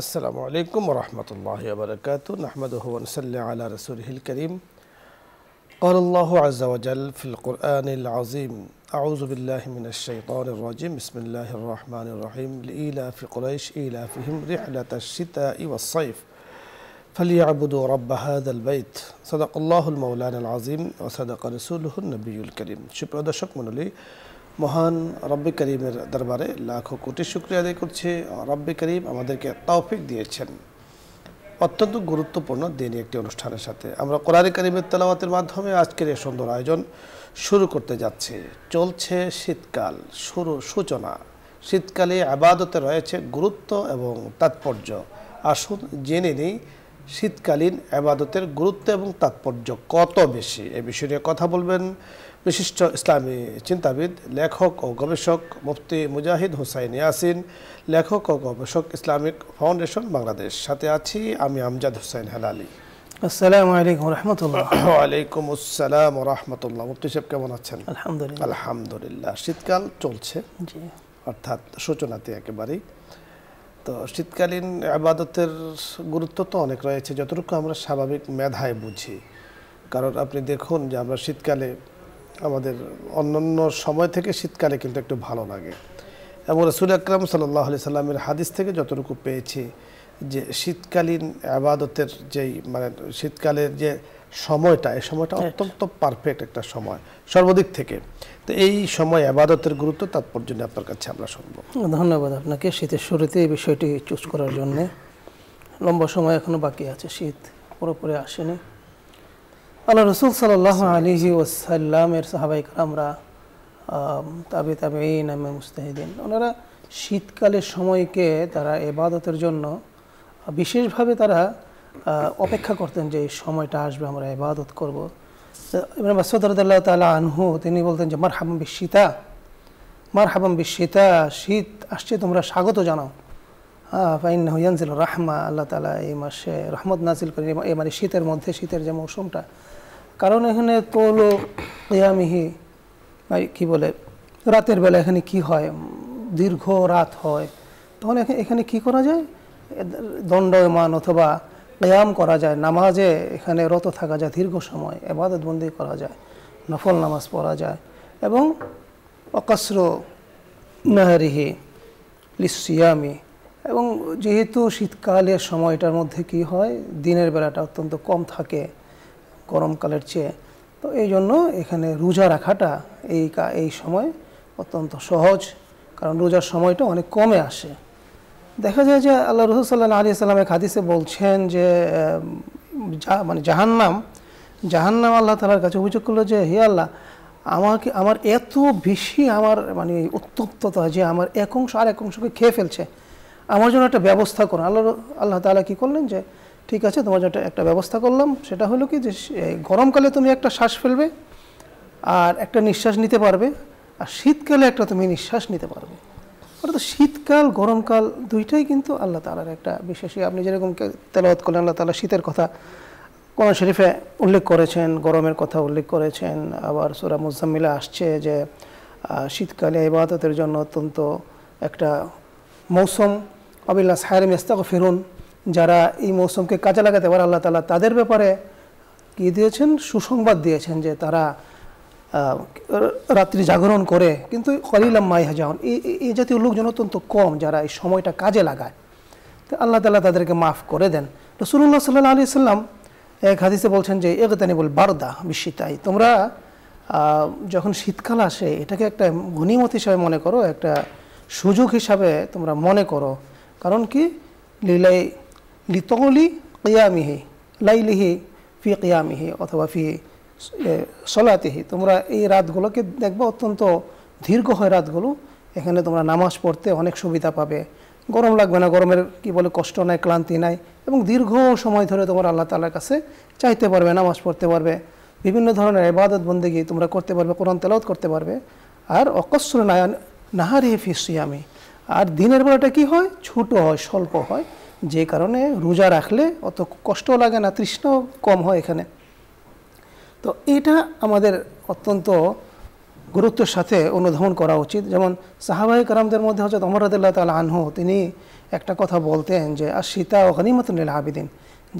আসসালামু আলাইকুম ওয়া রাহমাতুল্লাহি ওয়া বারাকাতুহু নাহমাদুহু ওয়া নুসাল্লি আলা রাসূলিহিল কারীম قال الله عز وجل في القرآن العظيم أعوذ بالله من الشيطان الرجيم بسم الله الرحمن الرحيم لإيلاف قريش إيلافهم رحلة الشتاء والصيف فليعبدوا رب هذا البيت صدق الله المولانا العظيم وصدق رسوله النبي الكريم সুপ্রিয় দর্শক মণ্ডলী মহান রব্বে করিমের দরবারে লাখো কোটি শুকরিয়া আদায় করছি। রব্বে করিম আমাদেরকে তৌফিক দিয়েছেন অত্যন্ত গুরুত্বপূর্ণ দিনই একটি অনুষ্ঠানের সাথে আমরা কোরআনে কারীমের তেলাওয়াতের মাধ্যমে আজকের এই সুন্দর আয়োজন শুরু করতে যাচ্ছি। চলছে শীতকাল, সূচনা। শীতকালে ইবাদতে রয়েছে গুরুত্ব এবং তাৎপর্য। আসুন জেনে নিই শীতকালীন ইবাদতের গুরুত্ব এবং তাৎপর্য কত বেশি। এই বিষয়ে নিয়ে কথা বলবেন বিশিষ্ট ইসলামী চিন্তাবিদ, লেখক ও গবেষক মুফতি মুজাহিদ হোসাইন ইয়াসিন, লেখক ও গবেষক ইসলামিক ফাউন্ডেশন বাংলাদেশ। সাথে আছি আমি আমজাদ হোসেন হেলালি। আসসালামু আলাইকুম ওয়া রাহমাতুল্লাহ। ওয়া আলাইকুম আসসালাম ওয়া রাহমাতুল্লাহ। মুফতি সাহেব কেমন আছেন? আলহামদুলিল্লাহ। আলহামদুলিল্লাহ। শীতকাল চলছে, জি, অর্থাৎ সূচনাতে একেবারেই। তো শীতকালীন ইবাদতের গুরুত্ব তো অনেক রয়েছে, যতটুকু আমরা স্বাভাবিক মেধায় বুঝি। কারণ আপনি দেখুন যে আমরা শীতকালে আমাদের অন্যান্য সময় থেকে শীতকালে কিন্তু একটু ভালো লাগে। এবং রাসূল আকরাম সাল্লাল্লাহু আলাইহি সাল্লামের হাদিস থেকে যতটুকু পেয়েছি যে শীতকালীন ইবাদতের যেই শীতকালের যে সময়টা, এই সময়টা অত্যন্ত পারফেক্ট একটা সময় সর্বদিক থেকে। তো এই সময় ইবাদতের গুরুত্ব তাৎপর্য নিয়ে আপনার কাছে আমরা শুনব। ধন্যবাদ আপনাকে শীতের শুরুতে এই বিষয়টি চুজ করার জন্য। লম্বা সময় এখনো বাকি আছে, শীত পুরোপুরি আসেনি। আল্লাহ রাসূল সাল্লাল্লাহু আলাইহি ওয়াসাল্লামের সাহাবায়ে কেরামরা, তাবেঈন, মুজতাহিদিন, ওনারা শীতকালের সময়কে তারা ইবাদতের জন্য বিশেষভাবে তারা অপেক্ষা করতেন যে এই সময়টা আসবে, আমরা ইবাদত করব। ইবনে মাসউদ রাদিয়াল্লাহু তাআলা আনহু তিনি বলতেন যে মারহাবান বিশ-শীতা, মারহাবান বিশ-শীতা, শীত আসছে তোমরা স্বাগত জানাও। ফাইন্নাহু ইয়ানজিলুর রাহমা, আল্লাহ তাআলা এই মাসে রহমত নাজিল করেন, এই মানে শীতের মধ্যে, শীতের যে মৌসুমটা। কারণ এখানে তোলো কিয়ামিহি, কি বলে, রাতের বেলা এখানে কি হয়, দীর্ঘ রাত হয়, তখন এখানে কি করা যায়, দণ্ডায়মান অথবা কিয়াম করা যায়, নামাজে এখানে রত থাকা যায়, দীর্ঘ সময় ইবাদত বন্দি করা যায়, নফল নামাজ পড়া যায়। এবং অকসর নাহারিহি লিসিয়ামি, এবং যেহেতু শীতকালের সময়টার মধ্যে কি হয়, দিনের বেলাটা অত্যন্ত কম থাকে গরমকালের চেয়ে, তো এই জন্য এখানে রোজা রাখাটা এই সময় অত্যন্ত সহজ, কারণ রোজার সময়টা অনেক কমে আসে। দেখা যায় যে আল্লাহ রাসূল সাল্লাল্লাহু আলাইহি ওয়াসাল্লাম এক হাদিসে বলছেন যে জাহান্নাম আল্লাহ তাআলার কাছে অভিযোগ করলো যে হে আল্লাহ, আমার এত বেশি উত্তপ্ততা যে আমার এক অংশ আর এক অংশকে খেয়ে ফেলছে, আমার জন্য একটা ব্যবস্থা করুন। আল্লাহ তাআলা কি করলেন যে ঠিক আছে, তোমার জন্য একটা ব্যবস্থা করলাম। সেটা হলো কি যে গরমকালে তুমি একটা শ্বাস ফেলবে আর একটা নিঃশ্বাস নিতে পারবে, আর শীতকালে একটা তুমি নিঃশ্বাস নিতে পারবে। অর্থাৎ শীতকাল গরমকাল দুইটাই কিন্তু আল্লাহ তাআলার একটা বিশেষ। আপনি যেরকম তেলাওয়াত করলেন, আল্লাহ তাআলা শীতের কথা কোরআন শরীফে উল্লেখ করেছেন, গরমের কথা উল্লেখ করেছেন। আবার সূরা মুজাম্মিলে আসছে যে শীতকালে ইবাদতের জন্য অত্যন্ত একটা মৌসুম, আবিল আসহারিম ইস্তাগফিরুন, যারা এই মৌসুমকে কাজে লাগাতে পারে আল্লাহ তাআলা তাদের ব্যাপারে কি দিয়েছেন, সুসংবাদ দিয়েছেন যে তারা রাত্রি জাগরণ করে, কিন্তু কলিলাম মা ইয়াহজাউন, এই জাতীয় লোকজন অত্যন্ত কম যারা এই সময়টা কাজে লাগায়। তো আল্লাহ তাআলা তাদেরকে মাফ করে দেন। রাসূলুল্লাহ সাল্লাল্লাহু আলাইহি ওয়াসাল্লাম এক হাদিসে বলছেন যে ইগতানিবুল বারদা বিশ-শীতাই, তোমরা যখন শীতকাল আসে এটাকে একটা গনিমত হিসাবে মনে করো, একটা সুযোগ হিসাবে তোমরা মনে করো। কারণ কি, লিতগলি কিয়ামিহি লাইলিহি ফি কিয়ামিহি অথবা ফি সলাতিহি, তোমরা এই রাতগুলোকে দেখবে অত্যন্ত দীর্ঘ হয় রাতগুলো, এখানে তোমরা নামাজ পড়তে অনেক সুবিধা পাবে, গরম লাগবে না, গরমের কি বলে কষ্ট নাই, ক্লান্তি নাই, এবং দীর্ঘ সময় ধরে তোমরা আল্লাহ তাআলার কাছে চাইতে পারবে, নামাজ পড়তে পারবে, বিভিন্ন ধরনের ইবাদত বন্দেগী তোমরা করতে পারবে, কোরআন তেলাওয়াত করতে পারবে। আর অকসর নাহারিহি ফি সিয়ামি, আর দিনের বেলাটা কি হয়, ছোট হয়, স্বল্প হয়, যে কারণে রোজা রাখলে অত কষ্ট লাগে না, তৃষ্ণাও কম হয় এখানে। তো এটা আমাদের অত্যন্ত গুরুত্বের সাথে অনুধাবন করা উচিত। যেমন সাহাবায়ে কেরামদের মধ্যে হযরত ওমর রাদিয়াল্লাহু তাআলা আনহু তিনি একটা কথা বলতেন যে আশ-শিতা গনিমাতুন লিল আবিদিন,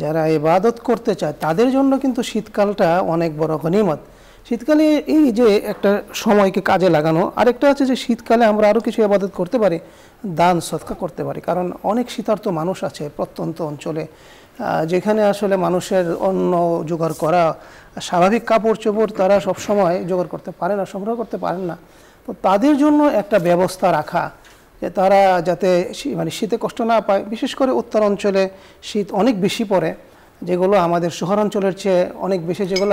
যারা ইবাদত করতে চায় তাদের জন্য কিন্তু শীতকালটা অনেক বড় গনিমত। শীতকালে এই যে একটা সময়কে কাজে লাগানো, আরেকটা আছে যে শীতকালে আমরা আরও কিছু ইবাদত করতে পারি, দান সদকা করতে পারি। কারণ অনেক শীতার্ত মানুষ আছে প্রত্যন্ত অঞ্চলে, যেখানে আসলে মানুষের অন্ন জোগাড় করা, স্বাভাবিক কাপড় চোপড় তারা সবসময় জোগাড় করতে পারে না, সংগ্রহ করতে পারেন না। তো তাদের জন্য একটা ব্যবস্থা রাখা, যে তারা যাতে মানে শীতে কষ্ট না পায়। বিশেষ করে উত্তর অঞ্চলে শীত অনেক বেশি পড়ে, যেগুলো আমাদের শহরাঞ্চলের চেয়ে অনেক বেশি, যেগুলো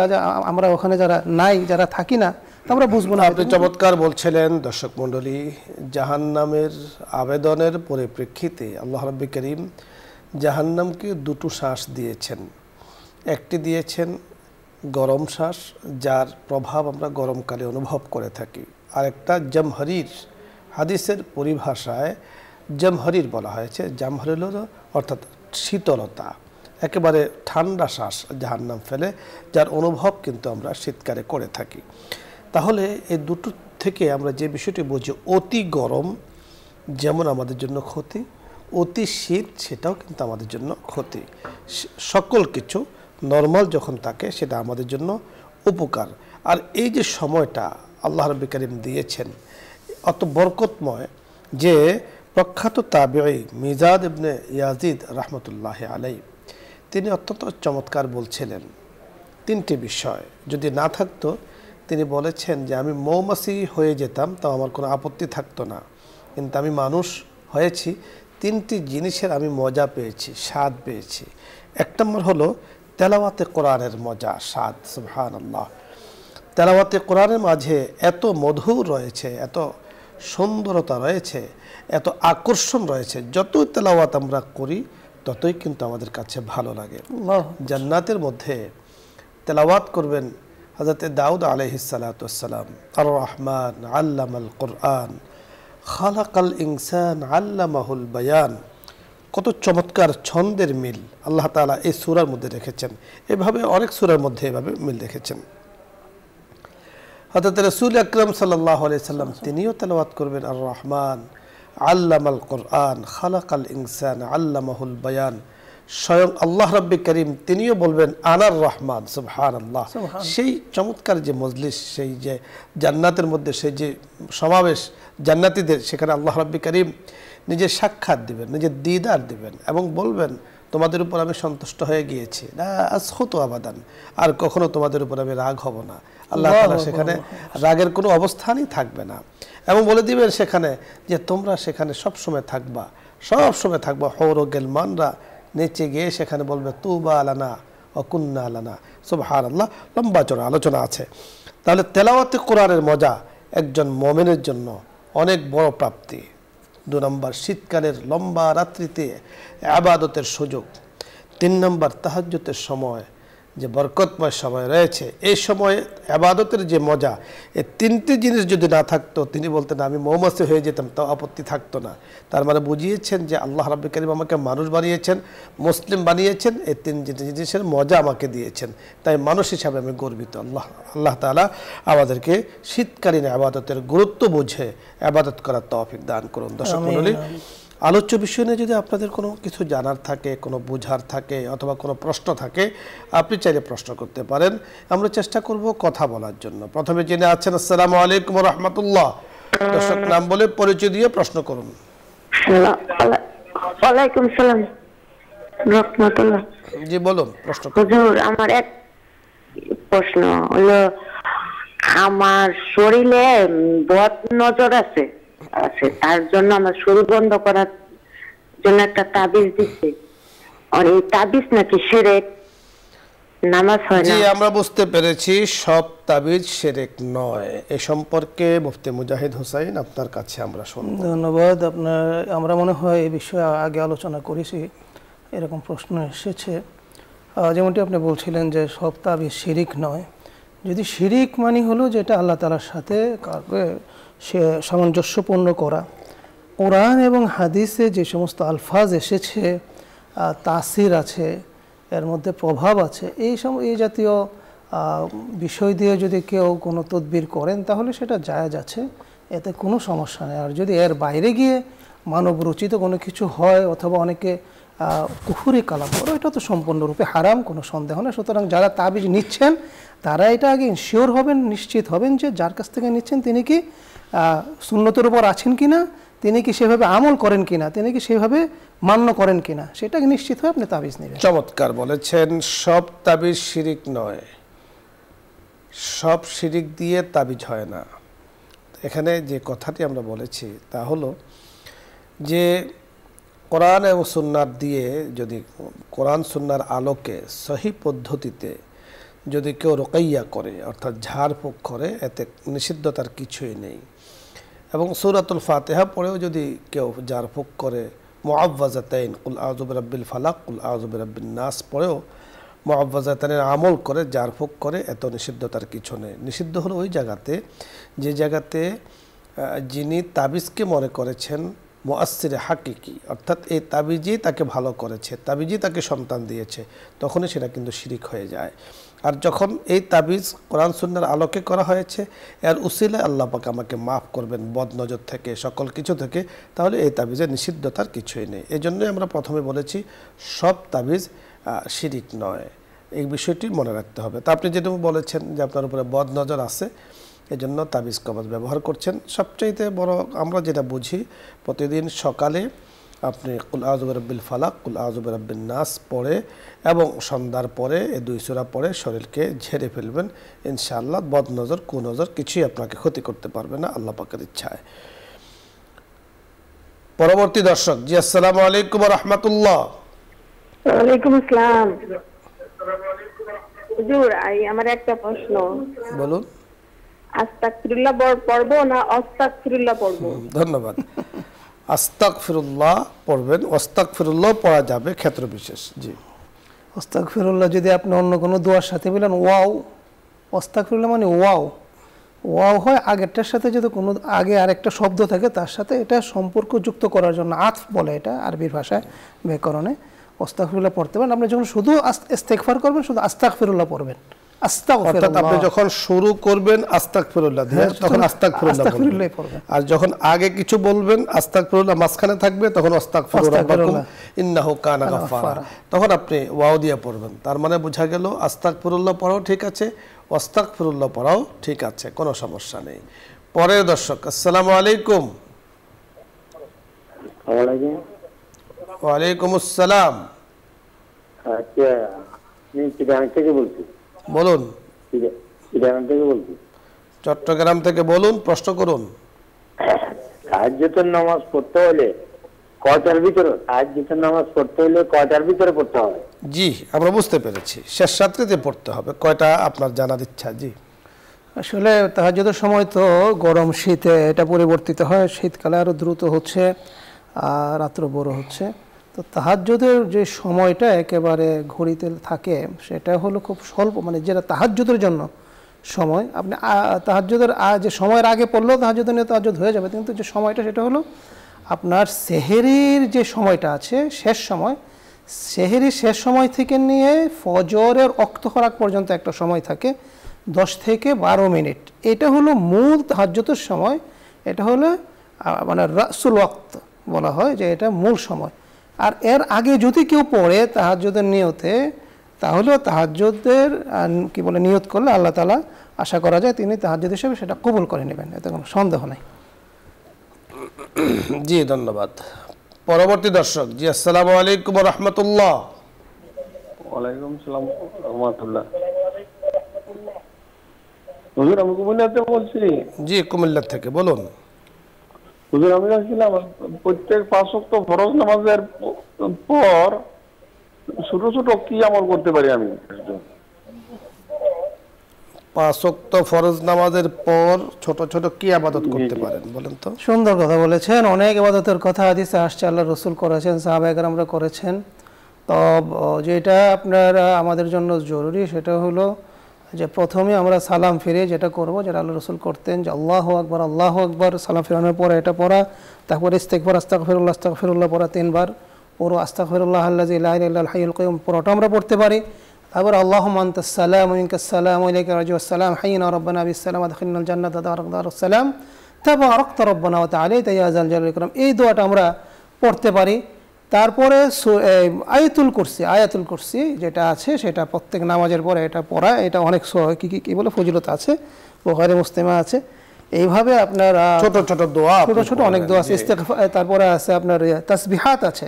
আমরা ওখানে যারা নাই, যারা থাকি না, তা আমরা বুঝবো না। আপনি চমৎকার বলছিলেন। দর্শক মণ্ডলী, জাহান্নামের আবেদনের পরিপ্রেক্ষিতে আল্লাহ রাব্বুল কারীম জাহান্নামকে দুটো শ্বাস দিয়েছেন। একটি দিয়েছেন গরম শ্বাস, যার প্রভাব আমরা গরমকালে অনুভব করে থাকি। আরেকটা জামহরির, হাদিসের পরিভাষায় জামহরির বলা হয়েছে। জামহরির অর্থাৎ শীতলতা, একেবারে ঠান্ডা শ্বাস জাহান্নাম ফেলে, যার অনুভব কিন্তু আমরা শীতকালে করে থাকি। তাহলে এই দুটো থেকে আমরা যে বিষয়টি বুঝি, অতি গরম যেমন আমাদের জন্য ক্ষতি, অতি শীত সেটাও কিন্তু আমাদের জন্য ক্ষতি। সকল কিছু নর্মাল যখন থাকে সেটা আমাদের জন্য উপকার। আর এই যে সময়টা আল্লাহ রাব্বুল কারীম দিয়েছেন অত বরকতময়, যে প্রখ্যাত তাবেঈ মিজাদ ইবনে ইয়াজিদ রাহমাতুল্লাহি আলাইহি তিনি অত্যন্ত চমৎকার বলছিলেন। তিনটি বিষয় যদি না থাকতো, তিনি বলেছেন যে আমি মৌমাছি হয়ে যেতাম তাও আমার কোনো আপত্তি থাকতো না, কিন্তু আমি মানুষ হয়েছি, তিনটি জিনিসের আমি মজা পেয়েছি, স্বাদ পেয়েছি। এক নম্বর হলো তেলাওয়াতে কোরআনের মজা, স্বাদ। সুবহানাল্লাহ, তেলাওয়াতে কোরআনের মাঝে এত মধু রয়েছে, এত সুন্দরতা রয়েছে, এত আকর্ষণ রয়েছে। যতই তেলাওয়াত আমরা করি ততই কিন্তু আমাদের কাছে ভালো লাগে। জান্নাতের মধ্যে তেলাওয়াত করবেন হযরত দাউদ আলাইহিস সালাতু ওয়াস সালাম, আর রহমান আল্লামাল কোরআন খালাকাল ইনসান আল্লামাহুল বায়ান। কত চমৎকার ছন্দের মিল আল্লাহ তাআলা এই সূরার মধ্যে রেখেছেন। এভাবে অনেক সূরার মধ্যে এভাবে মিল রেখেছেন। হযরত রাসূল আকরাম সাল্লাল্লাহু আলাইহি সাল্লাম তিনিও তেলাওয়াত করবেন আর রহমান আল্লামাল কোরআন খালাকাল ইনসান আল্লামাহুল বায়ান। স্বয়ং আল্লাহ রাব্বুল কারীম তিনিও বলবেন আনার রহমান। সুবহানাল্লাহ। সেই চমৎকার যে মজলিস, সেই যে জান্নাতের মধ্যে সেই যে সমাবেশ জান্নাতীদের, সেখানে আল্লাহ রাব্বুল কারীম নিজের সাক্ষাৎ দিবেন, নিজের দিদার দিবেন এবং বলবেন তোমাদের উপর আমি সন্তুষ্ট হয়ে গিয়েছি, না আসখুতু আবাদান, আর কখনো তোমাদের উপর আমি রাগ হব না। আল্লাহ তাআলা সেখানে রাগের কোনো অবস্থানই থাকবে না, এবং বলে দিবেন সেখানে যে তোমরা সেখানে সবসময় থাকবা, সবসময় থাকবা। হৌর গেলমানরা নিচে গিয়ে সেখানে বলবে তুবা আলানা ও কুন্না আলানা। সুবহানাল্লাহ, লম্বা চড়া আলোচনা আছে। তাহলে তেলাওয়াতে কোরআনের মজা একজন মুমিনের জন্য অনেক বড় প্রাপ্তি। 2 নম্বর শীতকালের লম্বা রাত্রিতে ইবাদতের সুযোগ। 3 নম্বর তাহাজ্জুদের সময়, যে বরকতময় সময় রয়েছে, এই সময়ে ইবাদতের যে মজা, এই তিনটি জিনিস যদি না থাকতো, তিনি বলতেন আমি মৌমাছি হয়ে যেতাম তাও আপত্তি থাকতো না। তার মানে বুঝিয়েছেন যে আল্লাহ রাব্বুল কারীম আমাকে মানুষ বানিয়েছেন, মুসলিম বানিয়েছেন, এই তিন জিনিসের মজা আমাকে দিয়েছেন, তাই মানুষ হিসাবে আমি গর্বিত। আল্লাহ তাআলা আমাদেরকে শীতকালীন ইবাদতের গুরুত্ব বুঝে ইবাদত করার তৌফিক দান করুন। দর্শক মণ্ডলী, আলোচ্য বিষয় নিয়ে যদি আপনাদের কোনো কিছু জানার থাকে, কোনো বোঝার থাকে, অথবা কোনো প্রশ্ন থাকে, আপনি চাইলে প্রশ্ন করতে পারেন। আমরা চেষ্টা করব কথা বলার জন্য। প্রথমে জেনে আছেন, আসসালামু আলাইকুম ওয়া রাহমাতুল্লাহ। দর্শক নাম বলে পরিচয় দিয়ে প্রশ্ন করুন। ওয়ালাইকুম সালাম রাহমাতুল্লাহ। জি বলুন, প্রশ্ন করুন। হুজুর, আমার এক প্রশ্ন হলো, আমার শরীরে বদ নজর আছে, তার জন্য আমার শরীর বন্ধ করার জন্য একটা তাবিজ দিচ্ছে, আর এই তাবিজ নাকি শিরক, নামাজ হয় না। জি, আমরা বুঝতে পেরেছি সব তাবিজ শিরক নয়। এ সম্পর্কে মুফতি মুজাহিদ হোসাইন আপনার কাছে আমরা শুনব। ধন্যবাদ আপনার। আমরা মনে হয় এই বিষয়ে আগে আলোচনা করেছি, এরকম প্রশ্ন এসেছে। যেমনটি আপনি বলছিলেন যে সব তাবিজ শিরিক নয়। যদি শিরিক মানে হলো যেটা আল্লাহ তাআলার সাথে কাউকে সে সামঞ্জস্যপূর্ণ করা, কোরআন এবং হাদিসে যে সমস্ত আলফাজ এসেছে, তাসির আছে, এর মধ্যে প্রভাব আছে, এই জাতীয় বিষয় দিয়ে যদি কেউ কোনো তদবির করেন তাহলে সেটা জায়েজ আছে, এতে কোনো সমস্যা নেই। আর যদি এর বাইরে গিয়ে মানব রচিত কোনো কিছু হয় অথবা অনেকে কুফুরি কালাম করে, এটা তো সম্পূর্ণরূপে হারাম, কোনো সন্দেহ নেই। সুতরাং যারা তাবিজ নিচ্ছেন তারা এটা আগে ইনশিওর হবেন, নিশ্চিত হবেন যে যার কাছ থেকে নিচ্ছেন তিনি কি সুন্নতের উপর আছেন কিনা, তিনি কি সেভাবে আমল করেন কিনা, তিনি কি সেভাবে মান্য করেন কিনা, সেটাকে নিশ্চিত হয়ে আপনি তাবিজ নেবেন। চমৎকার বলেছেন। সব তাবিজ শিরিক নয়, সব শিরিক দিয়ে তাবিজ হয় না। এখানে যে কথাটি আমরা বলেছি তা হলো যে কোরআন এবং সুন্নাত দিয়ে যদি কোরআন সুন্নার আলোকে সহি পদ্ধতিতে যদি কেউ রুকাইয়া করে অর্থাৎ ঝাড়ফুঁক করে, এতে নিষিদ্ধতার কিছুই নেই। এবং সূরাতুল ফাতিহা পড়েও যদি কেউ ঝাড়ফুঁক করে, মুআওয়াযাতাইন কুল আউযু বিরাব্বিল ফালাক কুল আউযু বিরাব্বিন নাস পড়েও মুআওয়াযাতাইনের আমল করে ঝাড়ফুঁক করে, এত নিষিদ্ধতার কিছু নেই। নিষিদ্ধ হলো ওই জায়গাতে যে জায়গাতে যিনি তাবিজকে মনে করেছেন মুআসসিরে হাকিকি, অর্থাৎ এই তাবিজই তাকে ভালো করেছে, তাবিজই তাকে সন্তান দিয়েছে, তখনই সেটা কিন্তু শিরিক হয়ে যায়। আর যখন এই তাবিজ কোরআন সুন্নাহর আলোকে করা হয়েছে, এর উসিলায় আল্লাহ পাক আমাকে মাফ করবেন বদনজর থেকে, সকল কিছু থেকে, তাহলে এই তাবিজের নিষিদ্ধতার কিছুই নেই। এই জন্যই আমরা প্রথমে বলেছি সব তাবিজ শিরিক নয়, এই বিষয়টি মনে রাখতে হবে। তা আপনি যেটা বলেছেন যে আপনার উপরে বদনজর আছে, এই জন্য তাবিজ কবজ ব্যবহার করছেন। সবচাইতে বড় আমরা যেটা বুঝি, প্রতিদিন সকালে আপনি কুল আউযু বিরাব্বিল ফালাক কুল আউযু বিরাব্বিন নাস পড়ে এবং সন্ধ্যার পরে এই 2 সূরা পড়ে শরীরকে ঝেড়ে ফেলবেন, ইনশাআল্লাহ বদনজর কুনজর কিছুই আপনাকে ক্ষতি করতে পারবে না আল্লাহ পাকের ইচ্ছায়। পরবর্তী দর্শক, জি আসসালামু আলাইকুম ওয়া রাহমাতুল্লাহ। ওয়ালাইকুম আসসালাম। হুজুর, আমার একটা প্রশ্ন। বলুন। আস্তাগফিরুল্লাহ পড়বো না আস্তাগফিরুল্লাহ পড়বো? ধন্যবাদ। আস্তাগফিরুল্লাহ পড়বেন, আস্তাগফিরুল্লাহ পড়া যাবে ক্ষেত্র বিশেষ। জি, আস্তাগফিরুল্লাহ যদি আপনি অন্য কোনো দোয়ার সাথে বলেন ওয়াও, আস্তাগফিরুল্লাহ মানে ওয়াও, ওয়াও হয় আগেরটার সাথে যদি কোনো আগে আরেকটা শব্দ থাকে তার সাথে এটা সম্পর্ক যুক্ত করার জন্য আতফ বলে এটা আরবির ভাষায়, ব্যাকরণে। আস্তাগফিরুল্লাহ পড়তে পারেন। আপনি যখন শুধু ইস্তেগফার করবেন শুধু আস্তাগফিরুল্লাহ পড়বেন। অর্থাৎ আপনি যখন শুরু করবেন আস্তাগফিরুল্লাহ দিয়ে, তখন আস্তাগফিরুল্লাহ পড়বেন। আর যখন আগে কিছু বলবেন আস্তাগফিরুল্লাহ মাঝখানে থাকবে, তখন আস্তাগফিরুল্লাহ ইন্নাহু কানা গাফফারা, তখন আপনি ওয়াও দিয়ে পড়বেন। তার মানে বোঝা গেল আস্তাগফিরুল্লাহ পড়াও ঠিক আছে, আস্তাগফিরুল্লাহ পড়াও ঠিক আছে, কোনো সমস্যা নেই। পরের দর্শক, আসসালামু আলাইকুম। ওয়ালাইকুম আসসালাম। আচ্ছা, আমি চিটাগাং থেকে বলছি। বলুন। চিটাগাং থেকে বলছি। চট্টগ্রাম থেকে বলুন, প্রশ্ন করুন। তাহাজ্জুদের নামাজ পড়তে হলে কয়টার ভিতরে, তাহাজ্জুদের নামাজ পড়তে হলে কয়টার ভিতরে পড়তে হবে? জি, আমরা বুঝতে পেরেছি, শেষ রাত্রিতে পড়তে হবে। কয়টা আপনার জানার ইচ্ছা? জি, আসলে তাহাজ্জুদের সময় তো গরম শীতে এটা পরিবর্তিত হয়, শীতকালে আরও দ্রুত হচ্ছে, রাত্র বড় হচ্ছে। তো তাহাজ্জুদের যে সময়টা একেবারে ঘড়িতে থাকে সেটা হলো খুব স্বল্প, মানে যেটা তাহাজ্জুদের জন্য সময়, আপনি তাহাজ্জুদের যে সময়ের আগে পড়লেও তাহাজ্জুদ নিয়ে তাহাজ্জুদ হয়ে যাবে, কিন্তু যে সময়টা সেটা হলো আপনার সেহেরির যে সময়টা আছে শেষ সময়, সেহেরির শেষ সময় থেকে নিয়ে ফজরের ওয়াক্ত হওয়ার পর্যন্ত একটা সময় থাকে 10 থেকে 12 মিনিট, এটা হলো মূল তাহাজ্জুদের সময়। এটা হলো মানে রাসুল ওয়াক্ত বলা হয়, যে এটা মূল সময়। আর এর আগে যদি কেউ পড়ে তাহাজ্জুদের নিয়তে, তাহলে তাহাজ্জুদের কি বলে নিয়ত করলে আল্লাহ তাআলা আশা করা যায় তিনি তাহাজ্জুদ হিসেবে সেটা কবুল করে নেবেন, এতে কোনো সন্দেহ নাই। জি, ধন্যবাদ। পরবর্তী দর্শক, জি আসসালামু আলাইকুম ওয়া রাহমাতুল্লাহ। ওয়ালাইকুম আসসালাম ওয়া রাহমাতুল্লাহ। হুজুর, আমি কুমিল্লা থেকে বলছি। জি, কুমিল্লা থেকে বলুন। হুজুর, আমি জানছিলাম প্রত্যেক 5 ওয়াক্ত ফরজ নামাজের পর ছোট ছোট কি আমল করতে পারি আমি? 5 ওয়াক্ত ফরজ নামাজের পর ছোট ছোট কি ইবাদত করতে পারেন বলেন তো? সুন্দর কথা বলেছেন। অনেক ইবাদতের কথা হাদিসে আসছে, আল্লাহ রাসূল করেছেন, সাহাবায়ে কেরামরা করেছেন। তো যেটা আপনার আমাদের জন্য জরুরি সেটা হলো যে প্রথমে আমরা সালাম ফিরে যেটা করব, যেটা আল্লাহ রাসূল করতেন, যে আল্লাহু আকবার আল্লাহু আকবার, সালাম ফিরানোর পরে এটা পড়া, তারপরে ইস্তিগফার আস্তাগফিরুল্লাহ আস্তাগফিরুল্লাহ পড়া 3 বার, পুরো আস্তাগফিরুল্লাহ আল্লাযী লা ইলাহা ইল্লাল হাইয়ুল কাইয়ুম পুরোটা আমরা পড়তে পারি। আবার আল্লাহুম্মা আনতাস সালাম ওয়া মিনকাস সালাম ওয়া ইলাইকা রাজিউস সালাম হাইয়িনা রাব্বানা বিস সালাম আদখিলনাল জান্নাতা দারুস সালাম তাবারাকতা রাব্বানা ওয়া তাআলাইতা ইয়া যাল জালালি ওয়াল ইকরাম। এই দোয়াটা আমরা পড়তে পারি। তারপরে আয়াতুল কুরসি যেটা আছে সেটা প্রত্যেক নামাজের পরে এটা পড়া, এটা অনেক কি বলে ফজিলত আছে, বুখারী মুসলিমে আছে। এইভাবে আপনার ছোট ছোট দোয়া, ছোট অনেক দোয়া আছে, ইস্তিগফার, তারপরে আছে আপনার তাসবিহাত আছে,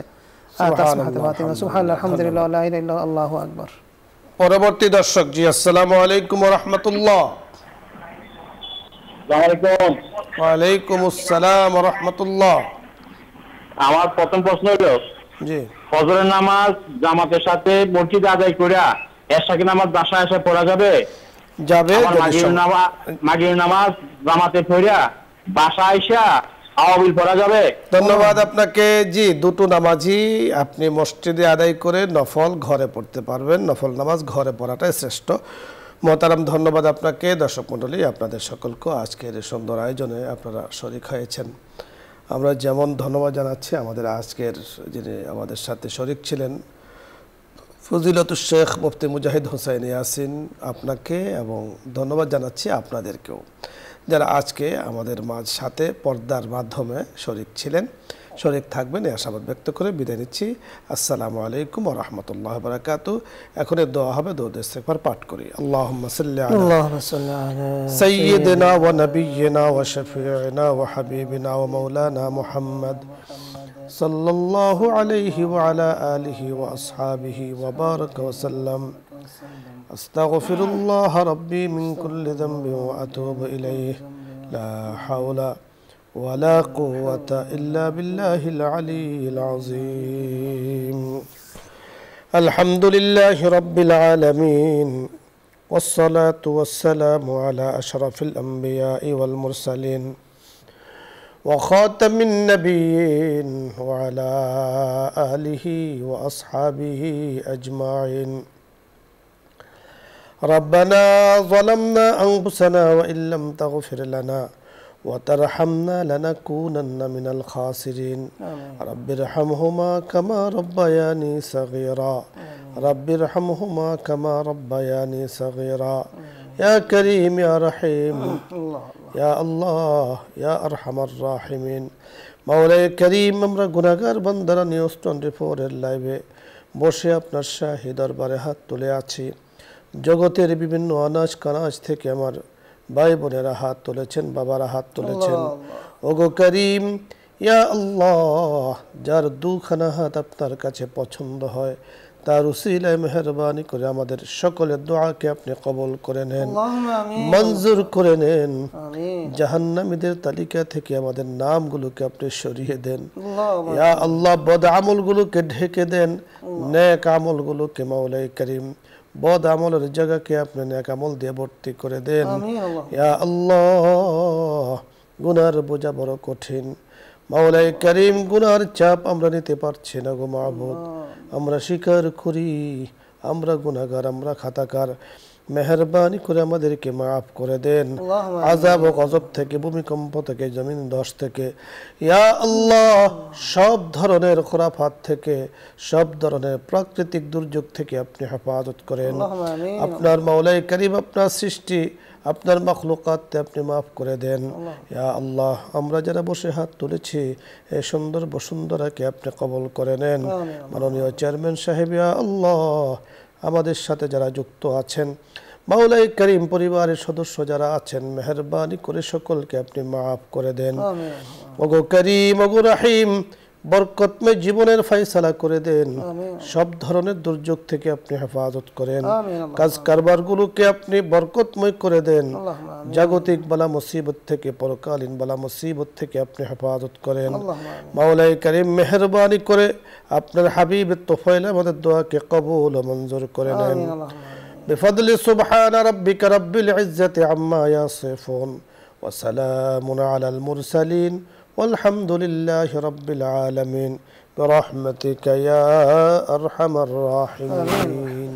সুবহানাল্লাহ, আলহামদুলিল্লাহ, লা ইলাহা ইল্লাল্লাহ, আল্লাহু আকবার। পরবর্তী দর্শক জি, আসসালামু আলাইকুম ওয়া রাহমাতুল্লাহ। আসসালামু আলাইকুম। ওয়া আলাইকুম আসসালাম ওয়া রাহমাতুল্লাহ। আমার প্রথম প্রশ্ন হলো, জি, ফজরের নামাজ জামাতের সাথে মসজিদে আদায় কইরা এশার নামাজ বাসায় এসে পড়া যাবে? যাবে। মাগরিব নামাজ জামাতে পড়া বাসায় এসে আওয়াবিল পড়া যাবে? ধন্যবাদ আপনাকে। জি, দুটো নামাজই আপনি মসজিদে আদায় করে নফল ঘরে পড়তে পারবেন। নফল নামাজ ঘরে পড়াটাই শ্রেষ্ঠ। মোহতারাম, ধন্যবাদ আপনাকে। দর্শক মণ্ডলী, আপনাদের সকলকে আজকের এই সুন্দর আয়োজনে আপনারা শরীক হয়েছেন। আমরা যেমন ধন্যবাদ জানাচ্ছি আমাদের আজকের যিনি আমাদের সাথে শরীক ছিলেন ফজিলতুল শেখ মুফতি মুজাহিদ হোসেন ইয়াসিন, আপনাকে, এবং ধন্যবাদ জানাচ্ছি আপনাদেরকেও যারা আজকে আমাদের সাথে পর্দার মাধ্যমে শরীক ছিলেন, শরীক থাকবেন এই আশাবাদ ব্যক্ত করে বিদায় নিচ্ছি। আসসালামু আলাইকুম ওয়া রাহমাতুল্লাহি ওয়া বারাকাতুহু। এখন দোয়া হবে, দরুদ ইস্তিগফার পাঠ করি। আল্লাহুম্মা সাল্লি আলা সাইয়্যিদিনা ওয়া নাবিয়্যিনা ওয়া শাফিঈনা ওয়া হাবিবিনা ওয়া মাওলানা মুহাম্মদ সাল্লাল্লাহু আলাইহি ওয়া আলা আলিহি ওয়া আসহাবিহি ওয়া বারাকা ওয়া সাল্লাম। আস্তাগফিরুল্লাহ রাব্বি মিন কুল্লি যামবিন ওয়া আতুবু ইলাইহি লা হাওলা ولا قوة إلا بالله العلي العظيم. الحمد لله رب العالمين، والصلاة والسلام على أشرف الأنبياء والمرسلين وخاتم النبيين وعلى آله وأصحابه أجمعين. ربنا ظلمنا أنفسنا وإن لم تغفر لنا وترحمنا لنكونن من الخاسرين. رب ارحمهما كما ربياني صغيرا. رب ارحمهما كما ربياني صغيرا. يا كريم يا رحيم يا الله يا أرحم الراحمين. মাওলাই করিম, আমরা গুনাহগার বান্দারা নিউজ 24 লাইভে বসে আপনার শাহী দরবারে হাত তুলে আছি। জগতের বিভিন্ন আনাজ কানাজ থেকে আমার ভাই বোনেরা হাত তুলেছেন, বাবারা হাত তুলেছেন। ওগো করিম, ইয়া আল্লাহ, যার দুখানা হাত আপনার কাছে পছন্দ হয় তার উসিলায় মেহেরবানি করে আমাদের সকলের দোয়াকে আপনি কবুল করে নেন, মঞ্জুর করে নেন। জাহান্নামীদের তালিকা থেকে আমাদের নামগুলোকে আপনি সরিয়ে দেন। ইয়া আল্লাহ, বদ আমলগুলোকে ঢেকে দেন, নেক আমলগুলোকে মাওলাই করিম বদ আমলের জায়গাকে আপনি নেক আমল দিয়ে ভর্তি করে দেন। ইয়া আল্লাহ, গুনার বোঝা বড় কঠিন মাওলাই করিম, গুনার চাপ আমরা নিতে পারছি না গো মাবুদ। আমরা স্বীকার করি আমরা গুনাহগার, আমরা খাতাকার। মেহেরবানি করে আমাদেরকে মাফ করে দেন আযাব ও গজব থেকে, ভূমিকম্প থেকে, জমিন ধস থেকে। ইয়া আল্লাহ, সব ধরনের খুরাফাত থেকে, সব ধরনের প্রাকৃতিক দুর্যোগ থেকে আপনি হেফাজত করেন। আপনার মাওলাই করিম, আপনার সৃষ্টি, আপনার মাখলুকাতকে আপনি মাফ করে দেন। ইয়া আল্লাহ, আমরা যারা বসে হাত তুলেছি এই সুন্দর বসুন্ধরাকে আপনি কবুল করে নেন। মাননীয় চেয়ারম্যান সাহেব, ইয়া আল্লাহ, আমাদের সাথে যারা যুক্ত আছেন, মাওলাই করিম পরিবারের সদস্য যারা আছেন, মেহেরবানি করে সকলকে আপনি মাফ করে দেন। ওগো করিম, ওগো রহিম, বরকতময় জীবনের ফয়সালা করে দেন। সব ধরনের দুর্যোগ থেকে আপনি হেফাজত করেন। কাজ কারবারগুলোকে আপনি বরকতময় করে দেন। জাগতিক বালা মুসিবত থেকে, পরকালীন বালা মুসিবত থেকে আপনি হেফাজত করেন। মাওলাই করিম, মেহেরবানি করে আপনার হাবিবের তোফাইল আমাদের দোয়াকে কবুল ও মঞ্জুর করে নেন। বিফদলি সুবহান রাব্বিকা রাব্বিল ইজ্জাতি আম্মা ইয়াসিফুন ওয়া সালামুন আলাল মুরসালিন والحمد لله رب العالمين برحمتك يا أرحم الراحمين.